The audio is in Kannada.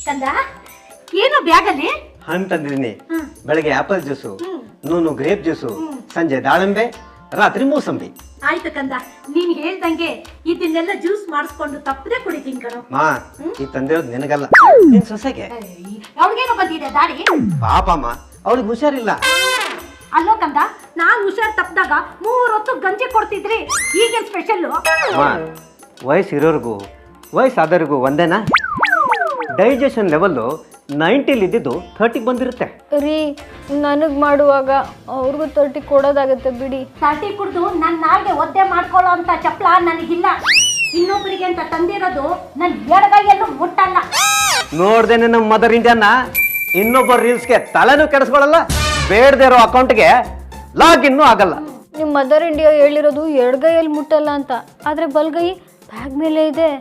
ಕಂದ ಏನು ಬ್ಯಾಗಲ್ಲಿ ಹಣ್ಣು ತಂದಿದ್ದೀನಿ. ಬೆಳಗ್ಗೆ ಆಪಲ್ ಜ್ಯೂಸು, ನೂನು ಗ್ರೇಪ್ ಜ್ಯೂಸು, ಸಂಜೆ ದಾಳಿಂಬೆ, ರಾತ್ರಿ ಮೂಸಂಬಿ. ಆಯ್ತು ಕಂದ, ನೀನ್ ಹೇಳ್ದಂಗೆ ಇದನ್ನೆಲ್ಲ ಜ್ಯೂಸ್ ಮಾಡಿಸ್ಕೊಂಡು ತಪ್ಪದೆ ಕುಡಿತೀನಿ ಕಣೋ. ಮಾ ಈ ತಂದಿರೋದು ನಿನಗಲ್ಲ, ನಿನ್ ಸೊಸೆಗೆ. ಅವ್ಳಿಗೇನೋ ಬಂದಿದೆ ದಾಡಿ. ಪಾಪಮ್ಮ, ಅವಳಿಗೆ ಹುಷಾರಿಲ್ಲ. ಅಲ್ಲೋ ಕಂದ, ನಾನ್ ಹುಷಾರ್ ತಪ್ಪದಾಗ 3 ಹೊತ್ತು ಗಂಜಿ ಕೊಡ್ತಿದ್ರಿ, ಈಗೇನ್ ಸ್ಪೆಷಲ್? ವಯಸ್ಸಿರೋರ್ಗು ವಯಸ್ಸಾದವ್ರಿಗೂ ಒಂದೇನಾ? ಡೈಜೆಷನ್ ಲೆವೆಲ್ಲು 90 ಇದ್ದಿದ್ದು 30 ಬಂದಿರುತ್ತೆ ರೀ. ನನಗ್ ಮಾಡುವಾಗ ಅವ್ರಿಗೂ 30 ಕೊಡೋದಾಗತ್ತೆ ಬಿಡಿ. 30 ಕುಡ್ದು ನನ್ನ ನಾಲ್ಗೆ ಒದ್ದೆ ಮಾಡ್ಕೊಳ್ಳೋ ಅಂತ ಚಪ್ಲ ನನಗಿಲ್ಲ. ಇನ್ನೊಬ್ಬರಿಗೆ ಅಂತ ತಂದಿರೋದು ನನ್ ಎಡಗೈಯಲ್ಲೂ ಮುಟ್ಟಲ್ಲ. ನೋಡ್ದೇನೆ ನಮ್ಮ ಮದರ್ ಇಂಡಿಯಾನ ಇನ್ನೊಬ್ಬ ರೀಲ್ಸ್ಗೆ ತಲೆನೂ ಕೆಡಿಸ್ಕೊಳ್ಳಲ್ಲ, ಬೇಡದೇ ಇರೋ ಅಕೌಂಟ್ಗೆ ಲಾಗಿನ್ನೂ ಆಗಲ್ಲ. ನಿಮ್ಮ ಮದರ್ ಇಂಡಿಯಾ ಹೇಳಿರೋದು ಎಡಗೈಯಲ್ಲಿ ಮುಟ್ಟಲ್ಲ ಅಂತ, ಆದ್ರೆ ಬಲ್ಗೈ ಬ್ಯಾಗ್ ಮೇಲೆ ಇದೆ.